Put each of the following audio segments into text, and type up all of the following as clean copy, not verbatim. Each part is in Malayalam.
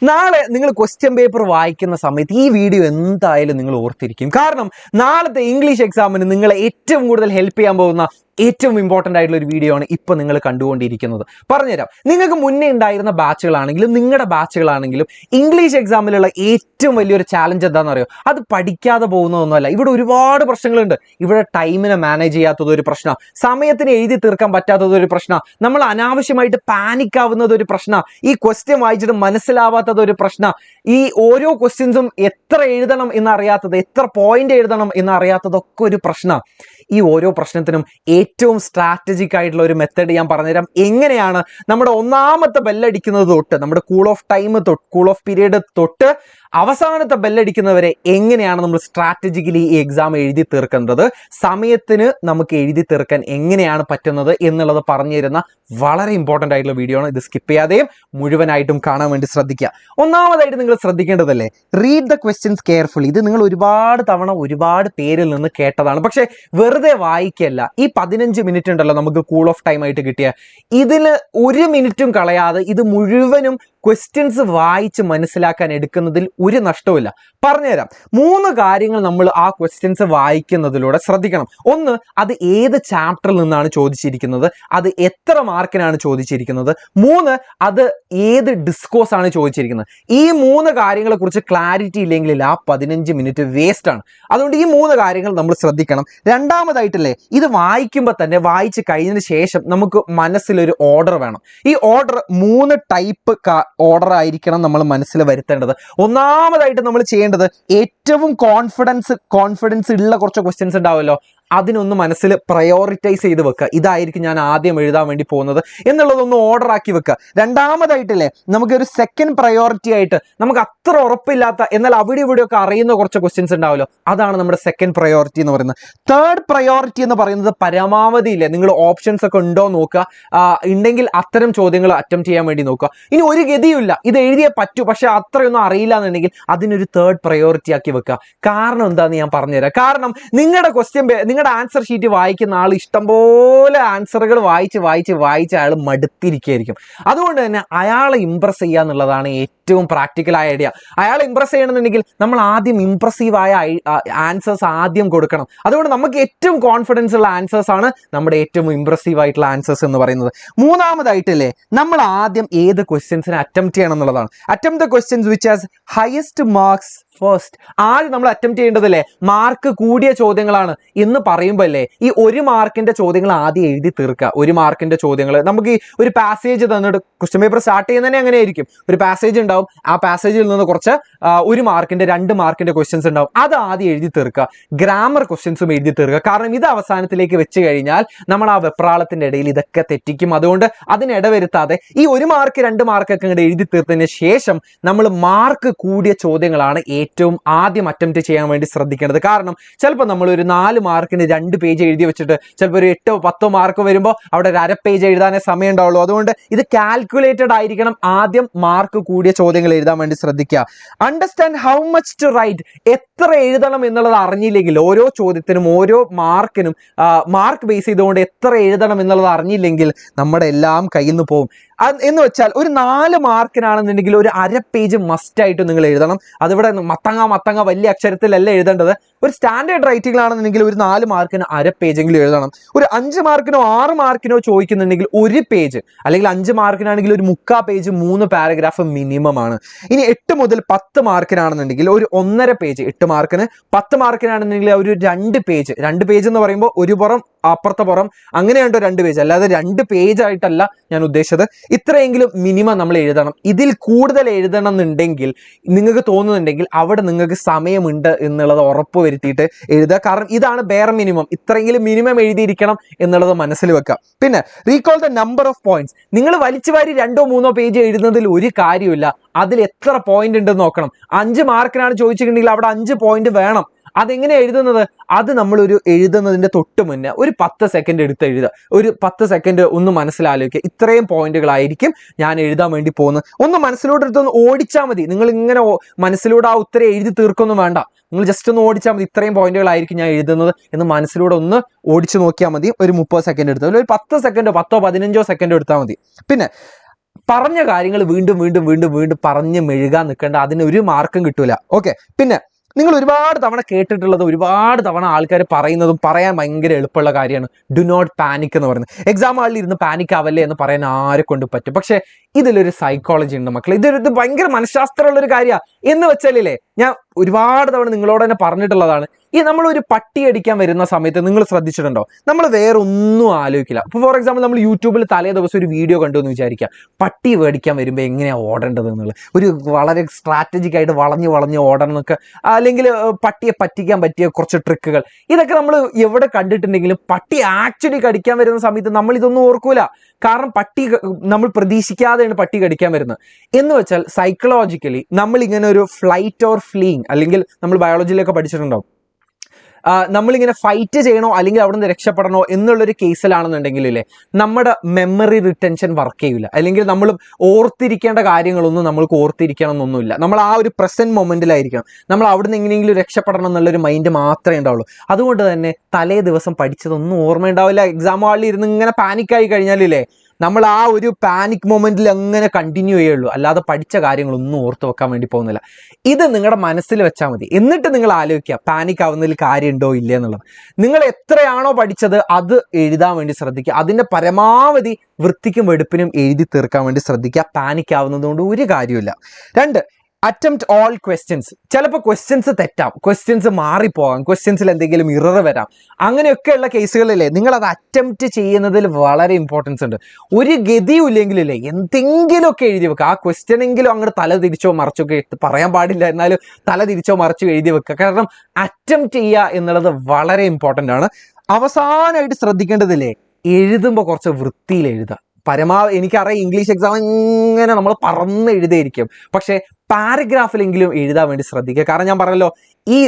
നാളെ നിങ്ങൾ ക്വസ്റ്റ്യൻ പേപ്പർ വായിക്കുന്ന സമയത്ത് ഈ വീഡിയോ എന്തായാലും നിങ്ങൾ ഓർത്തിരിക്കും. കാരണം നാളത്തെ ഇംഗ്ലീഷ് എക്സാമിന് നിങ്ങളെ ഏറ്റവും കൂടുതൽ ഹെൽപ്പ് ചെയ്യാൻ പോകുന്ന ഏറ്റവും ഇമ്പോർട്ടൻ്റ് ആയിട്ടുള്ള ഒരു വീഡിയോ ആണ് ഇപ്പോൾ നിങ്ങൾ കണ്ടുകൊണ്ടിരിക്കുന്നത്. പറഞ്ഞുതരാം. നിങ്ങൾക്ക് മുന്നേ ഉണ്ടായിരുന്ന ബാച്ചുകളാണെങ്കിലും നിങ്ങളുടെ ബാച്ചുകളാണെങ്കിലും ഇംഗ്ലീഷ് എക്സാമിലുള്ള ഏറ്റവും വലിയൊരു ചാലഞ്ച് എന്താണെന്ന് അറിയോ? അത് പഠിക്കാതെ പോകുന്നതൊന്നുമല്ല. ഇവിടെ ഒരുപാട് പ്രശ്നങ്ങളുണ്ട്. ഇവിടെ ടൈമിനെ മാനേജ് ചെയ്യാത്തത് ഒരു പ്രശ്നം, സമയത്തിന് എഴുതി തീർക്കാൻ പറ്റാത്തത് ഒരു പ്രശ്നം, നമ്മൾ അനാവശ്യമായിട്ട് പാനിക് ആവുന്നത് ഒരു പ്രശ്നം, ഈ ക്വസ്റ്റ്യൻ വായിച്ചിട്ട് മനസ്സിലാവാത്തത് ഒരു പ്രശ്നം, ഈ ഓരോ ക്വസ്റ്റ്യൻസും എത്ര എഴുതണം എന്നറിയാത്തത്, എത്ര പോയിന്റ് എഴുതണം എന്നറിയാത്തതൊക്കെ ഒരു പ്രശ്നം. ഈ ഓരോ പ്രശ്നത്തിനും ഏറ്റവും സ്ട്രാറ്റജിക് ആയിട്ടുള്ള ഒരു മെത്തേഡ് ഞാൻ പറഞ്ഞുതരാം. എങ്ങനെയാണ് നമ്മുടെ ഒന്നാമത്തെ ബെല്ലടിക്കുന്നത് തൊട്ട്, നമ്മുടെ കൂൾ ഓഫ് ടൈം തൊട്ട്, കൂൾ ഓഫ് പീരീഡ് തൊട്ട് അവസാനത്തെ ബെല്ലടിക്കുന്നവരെ എങ്ങനെയാണ് നമ്മൾ സ്ട്രാറ്റജിക്കലി ഈ എക്സാം എഴുതി തീർക്കുന്നത്, സമയത്തിന് നമുക്ക് എഴുതി തീർക്കാൻ എങ്ങനെയാണ് പറ്റുന്നത് എന്നുള്ളത് പറഞ്ഞു തരുന്ന വളരെ ഇമ്പോർട്ടൻ്റ് ആയിട്ടുള്ള വീഡിയോ ആണ്. ഇത് സ്കിപ്പ് ചെയ്യാതെയും മുഴുവനായിട്ടും കാണാൻ വേണ്ടി ശ്രദ്ധിക്കുക. ഒന്നാമതായിട്ട് നിങ്ങൾ ശ്രദ്ധിക്കേണ്ടതല്ലേ, റീഡ് ദ ക്വസ്റ്റ്യൻസ് കെയർഫുള്ളി. ഇത് നിങ്ങൾ ഒരുപാട് തവണ ഒരുപാട് പേരിൽ നിന്ന് കേട്ടതാണ്. പക്ഷേ വെറുതെ വായിക്കല്ല. ഈ 15 മിനിറ്റ് ഉണ്ടല്ലോ നമുക്ക് കൂൾ ഓഫ് ടൈം ആയിട്ട് കിട്ടിയ, ഇതിൽ ഒരു മിനിറ്റും കളയാതെ ഇത് മുഴുവനും ക്വസ്റ്റ്യൻസ് വായിച്ച് മനസ്സിലാക്കാൻ എടുക്കുന്നതിൽ ഒരു നഷ്ടവുമില്ല. പറഞ്ഞുതരാം. 3 കാര്യങ്ങൾ നമ്മൾ ആ ക്വസ്റ്റ്യൻസ് വായിക്കുന്നതിലൂടെ ശ്രദ്ധിക്കണം. ഒന്ന്, അത് ഏത് ചാപ്റ്ററിൽ നിന്നാണ് ചോദിച്ചിരിക്കുന്നത്, അത് എത്ര മാർക്കിനാണ് ചോദിച്ചിരിക്കുന്നത്. 3, അത് ഏത് ഡിസ്കോഴ്സ് ആണ് ചോദിച്ചിരിക്കുന്നത്. ഈ 3 കാര്യങ്ങളെ കുറിച്ച് ക്ലാരിറ്റി ഇല്ലെങ്കിൽ ആ 15 മിനിറ്റ് വേസ്റ്റ് ആണ്. അതുകൊണ്ട് ഈ 3 കാര്യങ്ങൾ നമ്മൾ ശ്രദ്ധിക്കണം. രണ്ടാമതായിട്ടല്ലേ, ഇത് വായിക്കുമ്പോൾ തന്നെ വായിച്ച് കഴിഞ്ഞതിന് ശേഷം നമുക്ക് മനസ്സിലൊരു ഓർഡർ വേണം. ഈ ഓർഡർ 3 ടൈപ്പ് ഓർഡർ ആയിരിക്കണം നമ്മൾ മനസ്സിൽ വരുത്തേണ്ടത്. ഒന്നാമതായിട്ട് നമ്മൾ ചെയ്യേണ്ടത്, ഏറ്റവും കോൺഫിഡൻസ് ഉള്ള കുറച്ച് ക്വസ്റ്റ്യൻസ് ഉണ്ടാവുമല്ലോ, അതിനൊന്ന് മനസ്സിൽ പ്രയോറിറ്റൈസ് ചെയ്ത് വെക്കുക. ഇതായിരിക്കും ഞാൻ ആദ്യം എഴുതാൻ വേണ്ടി പോകുന്നത് എന്നുള്ളതൊന്ന് ഓർഡർ ആക്കി വെക്കുക. രണ്ടാമതായിട്ടല്ലേ, നമുക്കൊരു സെക്കൻഡ് പ്രയോറിറ്റി ആയിട്ട് നമുക്ക് അത്ര ഉറപ്പില്ലാത്ത എന്നാൽ അവിടെ ഇവിടെയൊക്കെ അറിയുന്ന കുറച്ച് ക്വസ്റ്റ്യൻസ് ഉണ്ടാവുമല്ലോ, അതാണ് നമ്മുടെ സെക്കൻഡ് പ്രയോറിറ്റി എന്ന് പറയുന്നത്. തേർഡ് പ്രയോറിറ്റി എന്ന് പറയുന്നത് പരമാവധി ഇല്ലേ, നിങ്ങൾ ഓപ്ഷൻസ് ഒക്കെ ഉണ്ടോ നോക്കുക, ഉണ്ടെങ്കിൽ അത്തരം ചോദ്യങ്ങൾ അറ്റംപ്റ്റ് ചെയ്യാൻ വേണ്ടി നോക്കുക. ഇനി ഒരു ഗതിയുമില്ല, ഇത് എഴുതിയേ പറ്റൂ പക്ഷെ അത്രയൊന്നും അറിയില്ല എന്നുണ്ടെങ്കിൽ അതിനൊരു തേർഡ് പ്രയോറിറ്റി ആക്കി വെക്കുക. കാരണം എന്താണെന്ന് ഞാൻ പറഞ്ഞുതരാം. കാരണം നിങ്ങളുടെ ആൻസർ ഷീറ്റ് വായിക്കുന്ന ആൾ ഇഷ്ടംപോലെ ആൻസറുകൾ വായിച്ച് അയാൾ മടുത്തിരിക്കുകയായിരിക്കും. അതുകൊണ്ട് തന്നെ അയാളെ ഇംപ്രസ് ചെയ്യുക എന്നുള്ളതാണ് ഏറ്റവും പ്രാക്ടിക്കലായ ഐഡിയ. അയാളെ ഇംപ്രസ് ചെയ്യണമെന്നുണ്ടെങ്കിൽ നമ്മൾ ആദ്യം ഇംപ്രസീവായ ആൻസേഴ്സ് ആദ്യം കൊടുക്കണം. അതുകൊണ്ട് നമുക്ക് ഏറ്റവും കോൺഫിഡൻസ് ഉള്ള ആൻസേഴ്സ് ആണ് നമ്മുടെ ഏറ്റവും ഇംപ്രസീവ് ആയിട്ടുള്ള ആൻസേഴ്സ് എന്ന് പറയുന്നത്. മൂന്നാമതായിട്ടല്ലേ, നമ്മൾ ആദ്യം ഏത് ക്വസ്റ്റ്യൻസിനെ അറ്റംപ്റ്റ് ചെയ്യണം എന്നുള്ളതാണ്. Attempt the questions which has highest marks first. ആദ്യം നമ്മൾ അറ്റംപ്റ്റ് ചെയ്യേണ്ടതല്ലേ മാർക്ക് കൂടിയ ചോദ്യങ്ങളാണ് എന്ന് പറയുമ്പോൾ അല്ലേ, ഈ 1 മാർക്കിന്റെ ചോദ്യങ്ങൾ ആദ്യം എഴുതി തീർക്കുക. 1 മാർക്കിന്റെ ചോദ്യങ്ങൾ നമുക്ക് ഈ ഒരു പാസേജ് തന്നിട്ട് ക്വസ്റ്റ്യൻ പേപ്പർ സ്റ്റാർട്ട് ചെയ്യുന്നതന്നെ അങ്ങനെ ആയിരിക്കും. ഒരു പാസേജ് ഉണ്ടാവും, ആ പാസേജിൽ നിന്ന് കുറച്ച് 1 മാർക്കിന്റെ 2 മാർക്കിന്റെ ക്വസ്റ്റ്യൻസ് ഉണ്ടാവും, അത് ആദ്യം എഴുതി തീർക്കുക. ഗ്രാമർ ക്വസ്റ്റ്യൻസും എഴുതി തീർക്കുക. കാരണം ഇത് അവസാനത്തിലേക്ക് വെച്ച് കഴിഞ്ഞാൽ നമ്മൾ ആ വെപ്രാളത്തിന്റെ ഇടയിൽ ഇതൊക്കെ തെറ്റിക്കും. അതുകൊണ്ട് അതിനിടവരുത്താതെ ഈ 1 മാർക്ക് 2 മാർക്കൊക്കെ ഇങ്ങോട്ട് എഴുതി തീർത്തതിന് ശേഷം നമ്മൾ മാർക്ക് കൂടിയ ചോദ്യങ്ങളാണ് ഏറ്റവും ആദ്യം അറ്റംപ്റ്റ് ചെയ്യാൻ വേണ്ടി ശ്രദ്ധിക്കേണ്ടത്. കാരണം ചിലപ്പോൾ നമ്മൾ ഒരു 4 മാർക്കിന് 2 പേജ് എഴുതി വെച്ചിട്ട് ചിലപ്പോൾ ഒരു 8-10 മാർക്ക് വരുമ്പോൾ അവിടെ ഒരു അര പേജ് എഴുതാനേ സമയം ഉണ്ടാവുള്ളൂ. അതുകൊണ്ട് ഇത് കാൽക്കുലേറ്റഡ് ആയിരിക്കണം. ആദ്യം മാർക്ക് കൂടിയ ചോദ്യങ്ങൾ എഴുതാൻ വേണ്ടി ശ്രദ്ധിക്കുക. Understand how much to write. എത്ര എഴുതണം എന്നുള്ളത് അറിഞ്ഞില്ലെങ്കിൽ, ഓരോ ചോദ്യത്തിനും ഓരോ മാർക്കിനും മാർക്ക് ബേസ് ചെയ്തുകൊണ്ട് എത്ര എഴുതണം എന്നുള്ളത് അറിഞ്ഞില്ലെങ്കിൽ നമ്മുടെ എല്ലാം കയ്യിൽ നിന്ന് പോകും. എന്ന് വെച്ചാൽ ഒരു 4 മാർക്കിനാണെന്നുണ്ടെങ്കിൽ ഒരു അര പേജ് മസ്റ്റായിട്ട് നിങ്ങൾ എഴുതണം. അതിവിടെ മത്തങ്ങ വലിയ അക്ഷരത്തിലല്ല എഴുതേണ്ടത്. ഒരു സ്റ്റാൻഡേർഡ് റൈറ്റിംഗിലാണെന്നുണ്ടെങ്കിൽ ഒരു 4 മാർക്കിന് അര പേജെങ്കിലും എഴുതണം. ഒരു 5 മാർക്കിനോ 6 മാർക്കിനോ ചോദിക്കുന്നുണ്ടെങ്കിൽ 1 പേജ്, അല്ലെങ്കിൽ 5 മാർക്കിനാണെങ്കിൽ ഒരു 3/4 പേജ് 3 പാരഗ്രാഫ് മിനിമം ആണ്. ഇനി 8 മുതൽ 10 മാർക്കിനാണെന്നുണ്ടെങ്കിൽ ഒരു 1.5 പേജ്, 8 മാർക്കിന്. 10 മാർക്കിനാണെന്നുണ്ടെങ്കിൽ ഒരു 2 പേജ്. 2 പേജ് എന്ന് പറയുമ്പോൾ ഒരു പുറം അപ്പുറത്തെ പുറം അങ്ങനെയുണ്ടോ 2 പേജ്, അല്ലാതെ 2 പേജ് ആയിട്ടല്ല ഞാൻ ഉദ്ദേശിച്ചത്. ഇത്രയെങ്കിലും മിനിമം നമ്മൾ എഴുതണം. ഇതിൽ കൂടുതൽ എഴുതണം എന്നുണ്ടെങ്കിൽ നിങ്ങൾക്ക് തോന്നുന്നുണ്ടെങ്കിൽ അവിടെ നിങ്ങൾക്ക് സമയമുണ്ട് എന്നുള്ളത് ഉറപ്പ് വരുത്തിയിട്ട് എഴുതുക. കാരണം ഇതാണ് ബെയർ മിനിമം. ഇത്രയെങ്കിലും മിനിമം എഴുതിയിരിക്കണം എന്നുള്ളത് മനസ്സിൽ വെക്കുക. പിന്നെ recall the number of points. നിങ്ങൾ വലിച്ചു വാരി 2-3 പേജ് എഴുതുന്നതിൽ ഒരു കാര്യമില്ല. അതിൽ എത്ര പോയിന്റ് ഉണ്ടെന്ന് നോക്കണം. 5 മാർക്കിനാണ് ചോദിച്ചിട്ടുണ്ടെങ്കിൽ അവിടെ 5 പോയിന്റ് വേണം. അതെങ്ങനെ എഴുതുന്നത്? അത് നമ്മളൊരു എഴുതുന്നതിൻ്റെ തൊട്ട് മുന്നേ ഒരു 10 സെക്കൻഡ് എടുത്ത് എഴുതുക. ഒരു 10 സെക്കൻഡ് ഒന്ന് മനസ്സിലാലോചിക്കുക. ഇത്രയും പോയിന്റുകളായിരിക്കും ഞാൻ എഴുതാൻ വേണ്ടി പോകുന്നത്. ഒന്ന് മനസ്സിലൂടെ എടുത്തൊന്ന് ഓടിച്ചാൽ മതി. നിങ്ങൾ ഇങ്ങനെ മനസ്സിലൂടെ ആ ഉത്തരം എഴുതി തീർക്കൊന്നും വേണ്ട. നിങ്ങൾ ജസ്റ്റ് ഒന്ന് ഓടിച്ചാൽ മതി. ഇത്രയും പോയിന്റുകളായിരിക്കും ഞാൻ എഴുതുന്നത് എന്ന് മനസ്സിലൂടെ ഒന്ന് ഓടിച്ചു നോക്കിയാൽ മതി. ഒരു 30 സെക്കൻഡ് എടുത്താൽ, ഒരു 10 സെക്കൻഡോ 10-15 സെക്കൻഡോ എടുത്താൽ മതി. പിന്നെ പറഞ്ഞ കാര്യങ്ങൾ വീണ്ടും വീണ്ടും വീണ്ടും വീണ്ടും പറഞ്ഞ് മെഴുകാൻ നിൽക്കേണ്ട, അതിന് ഒരു മാർക്കും കിട്ടൂല. ഓക്കെ, പിന്നെ നിങ്ങൾ ഒരുപാട് തവണ കേട്ടിട്ടുള്ളത്, ഒരുപാട് തവണ ആൾക്കാർ പറയുന്നതും പറയാൻ ഭയങ്കര എളുപ്പമുള്ള കാര്യമാണ് ഡു നോട്ട് പാനിക് എന്ന് പറയുന്നത്. എക്സാം ഹാളിൽ ഇരുന്ന് പാനിക് ആവല്ലേ എന്ന് പറയാൻ ആരെ കൊണ്ട് പറ്റും. പക്ഷേ ഇതിലൊരു സൈക്കോളജി ഉണ്ട് മക്കളെ. ഇത് ഭയങ്കര മനഃശാസ്ത്രമുള്ളൊരു കാര്യമാണ്. എന്ന് വെച്ചാലേ, ഞാൻ ഒരുപാട് തവണ നിങ്ങളോട് തന്നെ പറഞ്ഞിട്ടുള്ളതാണ്, ഈ നമ്മളൊരു പട്ടി അടിക്കാൻ വരുന്ന സമയത്ത് നിങ്ങൾ ശ്രദ്ധിച്ചിട്ടുണ്ടോ, നമ്മൾ വേറെ ഒന്നും ആലോചിക്കില്ല. ഇപ്പോൾ ഫോർ എക്സാമ്പിൾ നമ്മൾ യൂട്യൂബിൽ തലേ ദിവസം ഒരു വീഡിയോ കണ്ടു എന്ന് വിചാരിക്കുക, പട്ടി മേടിക്കാൻ വരുമ്പോൾ എങ്ങനെയാണ് ഓടേണ്ടത് എന്നുള്ളത്, ഒരു വളരെ സ്ട്രാറ്റജിക് ആയിട്ട് വളഞ്ഞ് വളഞ്ഞ് ഓടണം എന്നൊക്കെ, അല്ലെങ്കിൽ പട്ടിയെ പറ്റിക്കാൻ പറ്റിയ കുറച്ച് ട്രിക്കുകൾ, ഇതൊക്കെ നമ്മൾ എവിടെ കണ്ടിട്ടുണ്ടെങ്കിലും പട്ടി ആക്ച്വലി കടിക്കാൻ വരുന്ന സമയത്ത് നമ്മൾ ഇതൊന്നും ഓർക്കൂല. കാരണം പട്ടി നമ്മൾ പ്രതീക്ഷിക്കാതെയാണ് പട്ടി കടിക്കാൻ വരുന്നത്. എന്ന് വെച്ചാൽ സൈക്കോളജിക്കലി നമ്മൾ ഇങ്ങനെ ഒരു ഫ്ലൈറ്റ് ഓർ ഫ്ലീയിങ്, അല്ലെങ്കിൽ നമ്മൾ ബയോളജിയിലൊക്കെ പഠിച്ചിട്ടുണ്ടാവും, നമ്മളിങ്ങനെ ഫൈറ്റ് ചെയ്യണോ അല്ലെങ്കിൽ അവിടെ നിന്ന് രക്ഷപ്പെടണോ എന്നുള്ളൊരു കേസിലാണെന്നുണ്ടെങ്കിലേ നമ്മുടെ മെമ്മറി റിറ്റൻഷൻ വർക്ക് ചെയ്യില്ല. അല്ലെങ്കിൽ നമ്മൾ ഓർത്തിരിക്കേണ്ട കാര്യങ്ങളൊന്നും നമ്മൾക്ക് ഓർത്തിരിക്കണം എന്നൊന്നുമില്ല. നമ്മൾ ആ ഒരു പ്രസന്റ് മൊമെന്റിലായിരിക്കണം. നമ്മൾ അവിടെ നിന്ന് എങ്ങനെയെങ്കിലും രക്ഷപ്പെടണം എന്നുള്ളൊരു മൈൻഡ് മാത്രമേ ഉണ്ടാവുള്ളൂ. അതുകൊണ്ട് തന്നെ തലേ ദിവസം പഠിച്ചതൊന്നും ഓർമ്മയുണ്ടാവില്ല. എക്സാം ഹാളിൽ ഇരുന്ന് ഇങ്ങനെ പാനിക്കായി കഴിഞ്ഞാലില്ലേ, നമ്മൾ ആ ഒരു പാനിക് മൊമെന്റിൽ അങ്ങനെ കണ്ടിന്യൂ ചെയ്യുള്ളൂ. അല്ലാതെ പഠിച്ച കാര്യങ്ങളൊന്നും ഓർത്ത് വെക്കാൻ വേണ്ടി പോകുന്നില്ല. ഇത് നിങ്ങളുടെ മനസ്സിൽ വെച്ചാൽ മതി. എന്നിട്ട് നിങ്ങൾ ആലോചിക്കുക പാനിക് ആവുന്നതിൽ കാര്യമുണ്ടോ ഇല്ല എന്നുള്ളത്. നിങ്ങൾ എത്രയാണോ പഠിച്ചത് അത് എഴുതാൻ വേണ്ടി ശ്രദ്ധിക്കുക. അതിൻ്റെ പരമാവധി വൃത്തിക്കും വെടുപ്പിനും എഴുതി തീർക്കാൻ വേണ്ടി ശ്രദ്ധിക്കുക. പാനിക് ആവുന്നത് കൊണ്ട് ഒരു കാര്യമില്ല. 2, അറ്റംപ്റ്റ് ഓൾ ക്വസ്റ്റ്യൻസ്. ചിലപ്പോൾ ക്വസ്റ്റ്യൻസ് തെറ്റാം, ക്വസ്റ്റ്യൻസ് മാറിപ്പോകാം, ക്വസ്റ്റ്യൻസിൽ എന്തെങ്കിലും ഇറർ വരാം. അങ്ങനെയൊക്കെയുള്ള കേസുകളിലേ നിങ്ങൾ അത് അറ്റംപ്റ്റ് ചെയ്യുന്നതിൽ വളരെ ഇമ്പോർട്ടൻസ് ഉണ്ട്. ഒരു ഗതിയും ഇല്ലെങ്കിലേ എന്തെങ്കിലുമൊക്കെ എഴുതി വെക്കുക. ആ ക്വസ്റ്റ്യനെങ്കിലും അങ്ങോട്ട് തല തിരിച്ചോ മറിച്ചൊക്കെ പറയാൻ പാടില്ല, എന്നാലും തല തിരിച്ചോ മറിച്ചോ എഴുതി വെക്കുക. കാരണം അറ്റംപ്റ്റ് ചെയ്യുക എന്നുള്ളത് വളരെ ഇമ്പോർട്ടൻ്റ് ആണ്. അവസാനമായിട്ട് ശ്രദ്ധിക്കേണ്ടതില്ലേ, എഴുതുമ്പോൾ കുറച്ച് വൃത്തിയിൽ എഴുതുക. എനിക്കറിയാം ഇംഗ്ലീഷ് എക്സാം ഇങ്ങനെ നമ്മൾ പറന്ന് എഴുതിയിരിക്കും, പക്ഷേ പാരഗ്രാഫിലെങ്കിലും എഴുതാൻ വേണ്ടി ശ്രദ്ധിക്കുക. കാരണം ഞാൻ പറഞ്ഞല്ലോ, ഈ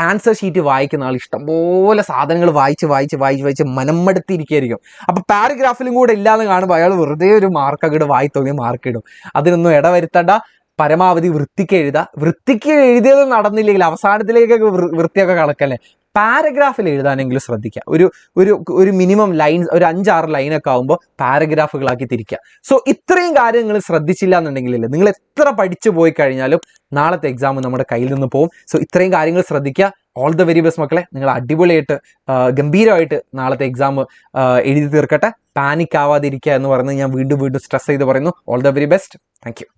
ആൻസർ ഷീറ്റ് വായിക്കുന്ന ആൾ ഇഷ്ടംപോലെ സാധനങ്ങൾ വായിച്ച് മനംമടുത്തിരിക്കുകയായിരിക്കും. അപ്പൊ പാരഗ്രാഫിലും കൂടെ ഇല്ലാന്ന് കാണുമ്പോൾ അയാൾ വെറുതെ ഒരു മാർക്ക് അങ്ങോട്ട് വായി തോന്നിയ മാർക്ക് ഇടും. അതിനൊന്നും ഇടവരുത്തണ്ട. പരമാവധി വൃത്തിക്ക് എഴുതുക. വൃത്തിക്ക് എഴുതിയത് നടന്നില്ലെങ്കിൽ അവസാനത്തിലേക്കൊക്കെ വൃത്തിയൊക്കെ കണക്കല്ലേ. പാരഗ്രാഫിൽ എഴുതാനെങ്കിലും ശ്രദ്ധിക്കുക. ഒരു മിനിമം ലൈൻസ്, ഒരു 5-6 ലൈനൊക്കെ ആകുമ്പോൾ പാരഗ്രാഫുകളാക്കി തിരിക്കുക. സോ ഇത്രയും കാര്യങ്ങൾ ശ്രദ്ധിച്ചില്ല എന്നുണ്ടെങ്കിലല്ലേ, നിങ്ങൾ എത്ര പഠിച്ചു പോയി കഴിഞ്ഞാലും നാളത്തെ എക്സാം നമ്മുടെ കയ്യിൽ നിന്ന് പോകും. സോ ഇത്രയും കാര്യങ്ങൾ ശ്രദ്ധിക്കുക. ഓൾ ദ വെരി ബെസ്റ്റ് മക്കളെ. നിങ്ങൾ അടിപൊളിയായിട്ട് ഗംഭീരമായിട്ട് നാളത്തെ എക്സാം എഴുതി തീർക്കട്ടെ. പാനിക് ആവാതിരിക്കുക എന്ന് പറയുന്നത് ഞാൻ വീണ്ടും സ്ട്രെസ് ചെയ്ത് പറയുന്നു. All the very best. Thank you.